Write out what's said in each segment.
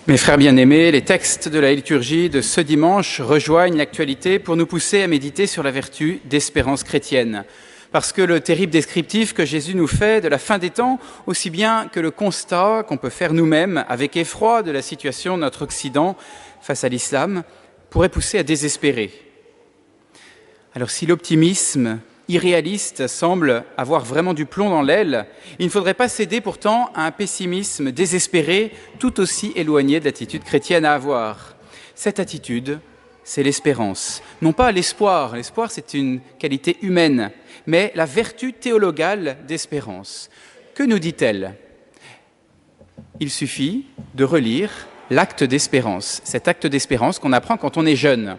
Mes frères bien-aimés, les textes de la liturgie de ce dimanche rejoignent l'actualité pour nous pousser à méditer sur la vertu d'espérance chrétienne. Parce que le terrible descriptif que Jésus nous fait de la fin des temps, aussi bien que le constat qu'on peut faire nous-mêmes avec effroi de la situation de notre Occident face à l'islam, pourrait pousser à désespérer. Alors si l'optimisme irréaliste semble avoir vraiment du plomb dans l'aile, il ne faudrait pas céder pourtant à un pessimisme désespéré, tout aussi éloigné de l'attitude chrétienne à avoir. Cette attitude, c'est l'espérance. Non pas l'espoir, l'espoir c'est une qualité humaine, mais la vertu théologale d'espérance. Que nous dit-elle ? Il suffit de relire l'acte d'espérance, cet acte d'espérance qu'on apprend quand on est jeune.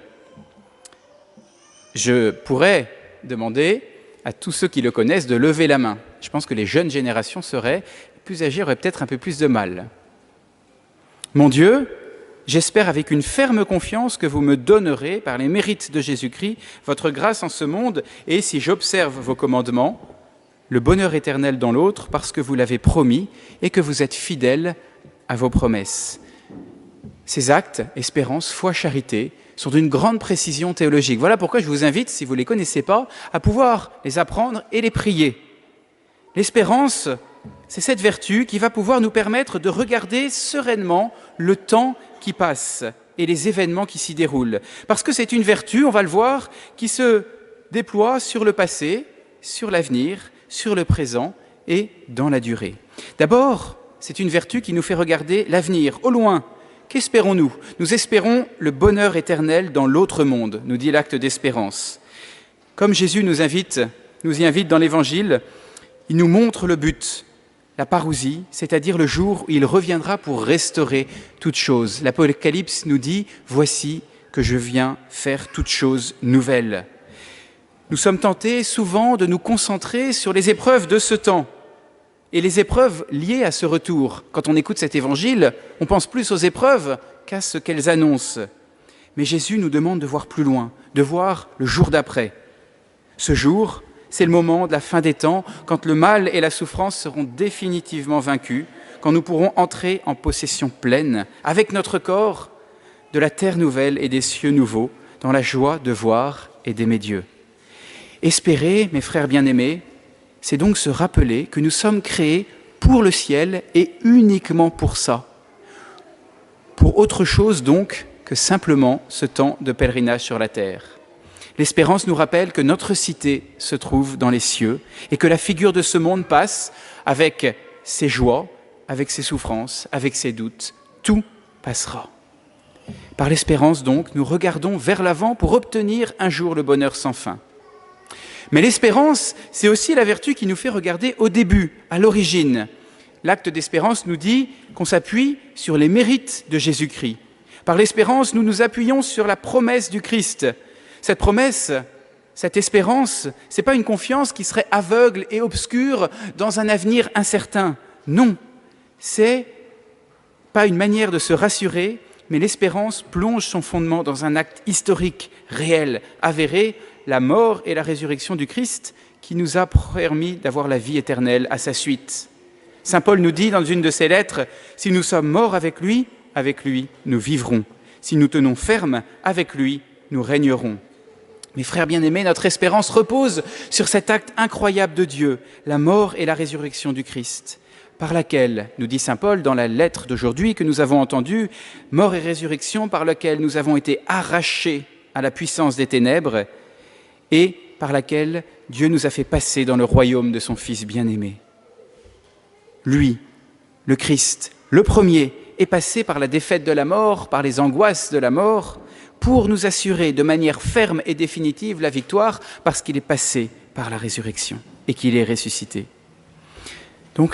Je pourrais demander à tous ceux qui le connaissent de lever la main. Je pense que les jeunes générations seraient plus âgées, auraient peut-être un peu plus de mal. Mon Dieu, j'espère avec une ferme confiance que vous me donnerez, par les mérites de Jésus-Christ, votre grâce en ce monde, et si j'observe vos commandements, le bonheur éternel dans l'autre, parce que vous l'avez promis et que vous êtes fidèles à vos promesses. Ces actes, espérance, foi, charité, sont d'une grande précision théologique. Voilà pourquoi je vous invite, si vous ne les connaissez pas, à pouvoir les apprendre et les prier. L'espérance, c'est cette vertu qui va pouvoir nous permettre de regarder sereinement le temps qui passe et les événements qui s'y déroulent. Parce que c'est une vertu, on va le voir, qui se déploie sur le passé, sur l'avenir, sur le présent et dans la durée. D'abord, c'est une vertu qui nous fait regarder l'avenir, au loin. Qu'espérons-nous ? Nous espérons le bonheur éternel dans l'autre monde, nous dit l'acte d'espérance. Comme Jésus nous y invite dans l'Évangile, il nous montre le but, la parousie, c'est-à-dire le jour où il reviendra pour restaurer toutes choses. L'Apocalypse nous dit « Voici que je viens faire toutes choses nouvelles ». Nous sommes tentés souvent de nous concentrer sur les épreuves de ce temps, et les épreuves liées à ce retour. Quand on écoute cet évangile, on pense plus aux épreuves qu'à ce qu'elles annoncent. Mais Jésus nous demande de voir plus loin, de voir le jour d'après. Ce jour, c'est le moment de la fin des temps, quand le mal et la souffrance seront définitivement vaincus, quand nous pourrons entrer en possession pleine, avec notre corps, de la terre nouvelle et des cieux nouveaux, dans la joie de voir et d'aimer Dieu. Espérer, mes frères bien-aimés, c'est donc se rappeler que nous sommes créés pour le ciel et uniquement pour ça. Pour autre chose donc que simplement ce temps de pèlerinage sur la terre. L'espérance nous rappelle que notre cité se trouve dans les cieux et que la figure de ce monde passe avec ses joies, avec ses souffrances, avec ses doutes. Tout passera. Par l'espérance donc, nous regardons vers l'avant pour obtenir un jour le bonheur sans fin. Mais l'espérance, c'est aussi la vertu qui nous fait regarder au début, à l'origine. L'acte d'espérance nous dit qu'on s'appuie sur les mérites de Jésus-Christ. Par l'espérance, nous nous appuyons sur la promesse du Christ. Cette promesse, cette espérance, ce n'est pas une confiance qui serait aveugle et obscure dans un avenir incertain. Non, c'est pas une manière de se rassurer, mais l'espérance plonge son fondement dans un acte historique, réel, avéré, la mort et la résurrection du Christ qui nous a permis d'avoir la vie éternelle à sa suite. Saint Paul nous dit dans une de ses lettres, « Si nous sommes morts avec lui, nous vivrons. Si nous tenons ferme, avec lui, nous régnerons. » Mes frères bien-aimés, notre espérance repose sur cet acte incroyable de Dieu, la mort et la résurrection du Christ, par laquelle, nous dit Saint Paul dans la lettre d'aujourd'hui que nous avons entendue, « Mort et résurrection par laquelle nous avons été arrachés à la puissance des ténèbres, et par laquelle Dieu nous a fait passer dans le royaume de son Fils bien-aimé. » Lui, le Christ, le premier, est passé par la défaite de la mort, par les angoisses de la mort, pour nous assurer de manière ferme et définitive la victoire, parce qu'il est passé par la résurrection et qu'il est ressuscité. Donc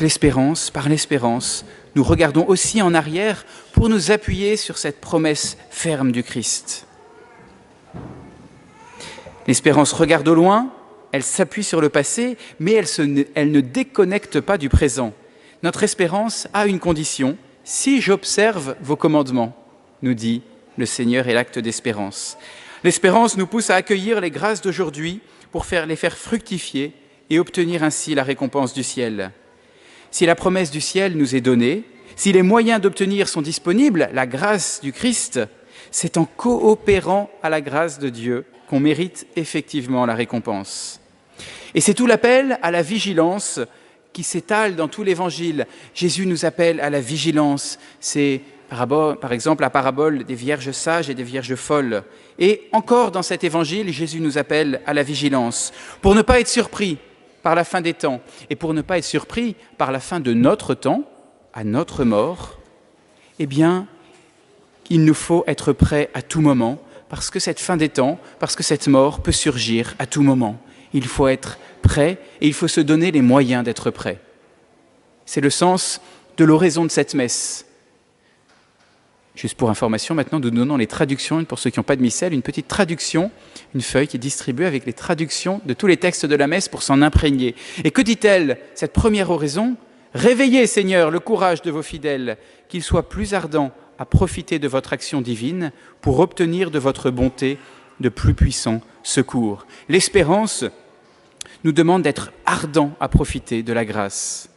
par l'espérance, nous regardons aussi en arrière pour nous appuyer sur cette promesse ferme du Christ. L'espérance regarde au loin, elle s'appuie sur le passé, mais elle ne déconnecte pas du présent. Notre espérance a une condition, « Si j'observe vos commandements », nous dit le Seigneur et l'acte d'espérance. L'espérance nous pousse à accueillir les grâces d'aujourd'hui pour les faire fructifier et obtenir ainsi la récompense du ciel. Si la promesse du ciel nous est donnée, Si les moyens d'obtenir sont disponibles, la grâce du Christ, c'est en coopérant à la grâce de Dieu qu'on mérite effectivement la récompense. Et c'est tout l'appel à la vigilance qui s'étale dans tout l'Évangile. Jésus nous appelle à la vigilance. C'est par exemple la parabole des vierges sages et des vierges folles. Et encore dans cet Évangile, Jésus nous appelle à la vigilance pour ne pas être surpris par la fin des temps et pour ne pas être surpris par la fin de notre temps, à notre mort. Eh bien, il nous faut être prêts à tout moment parce que cette fin des temps, parce que cette mort peut surgir à tout moment. Il faut être prêt et il faut se donner les moyens d'être prêt. C'est le sens de l'oraison de cette messe. Juste pour information, maintenant, nous donnons les traductions. Pour ceux qui n'ont pas de missel, une petite traduction, une feuille qui est distribuée avec les traductions de tous les textes de la messe pour s'en imprégner. Et que dit-elle, cette première oraison ? Réveillez, Seigneur, le courage de vos fidèles, qu'ils soient plus ardents à profiter de votre action divine pour obtenir de votre bonté de plus puissants secours. L'espérance nous demande d'être ardents à profiter de la grâce.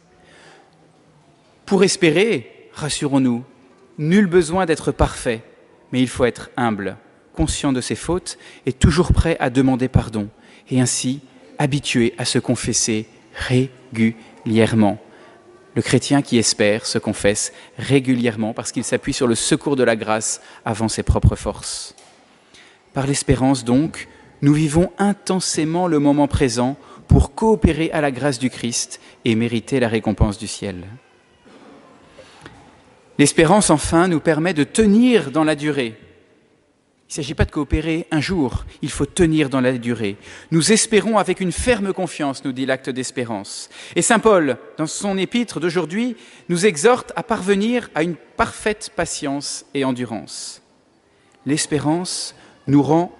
Pour espérer, rassurons-nous, nul besoin d'être parfait, mais il faut être humble, conscient de ses fautes et toujours prêt à demander pardon, et ainsi habitué à se confesser régulièrement. Le chrétien qui espère se confesse régulièrement parce qu'il s'appuie sur le secours de la grâce avant ses propres forces. Par l'espérance donc, nous vivons intensément le moment présent pour coopérer à la grâce du Christ et mériter la récompense du ciel. L'espérance, enfin, nous permet de tenir dans la durée. Il ne s'agit pas de coopérer un jour, il faut tenir dans la durée. Nous espérons avec une ferme confiance, nous dit l'acte d'espérance. Et saint Paul, dans son épître d'aujourd'hui, nous exhorte à parvenir à une parfaite patience et endurance. L'espérance nous rend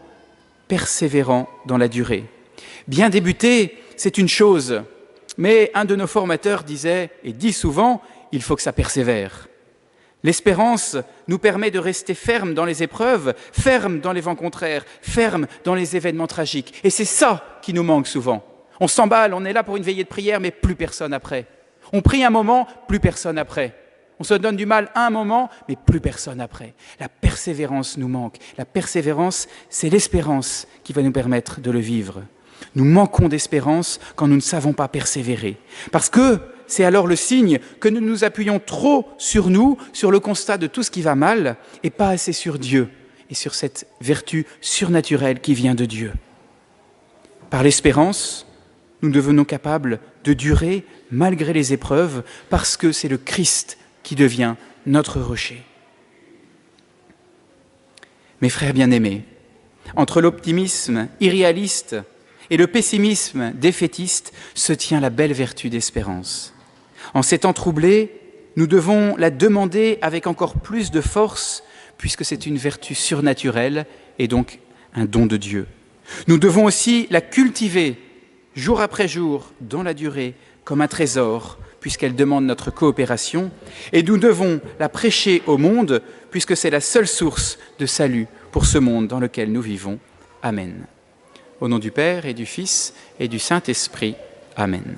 persévérants dans la durée. Bien débuter, c'est une chose, mais un de nos formateurs disait, et dit souvent, il faut que ça persévère. L'espérance nous permet de rester fermes dans les épreuves, fermes dans les vents contraires, fermes dans les événements tragiques. Et c'est ça qui nous manque souvent. On s'emballe, on est là pour une veillée de prière, mais plus personne après. On prie un moment, plus personne après. On se donne du mal un moment, mais plus personne après. La persévérance nous manque. La persévérance, c'est l'espérance qui va nous permettre de le vivre. Nous manquons d'espérance quand nous ne savons pas persévérer. Parce que c'est alors le signe que nous nous appuyons trop sur nous, sur le constat de tout ce qui va mal, et pas assez sur Dieu et sur cette vertu surnaturelle qui vient de Dieu. Par l'espérance, nous devenons capables de durer malgré les épreuves, parce que c'est le Christ qui devient notre rocher. Mes frères bien-aimés, entre l'optimisme irréaliste et le pessimisme défaitiste se tient la belle vertu d'espérance. En ces temps troublés, nous devons la demander avec encore plus de force, puisque c'est une vertu surnaturelle et donc un don de Dieu. Nous devons aussi la cultiver jour après jour, dans la durée, comme un trésor, puisqu'elle demande notre coopération, et nous devons la prêcher au monde, puisque c'est la seule source de salut pour ce monde dans lequel nous vivons. Amen. Au nom du Père et du Fils et du Saint-Esprit. Amen.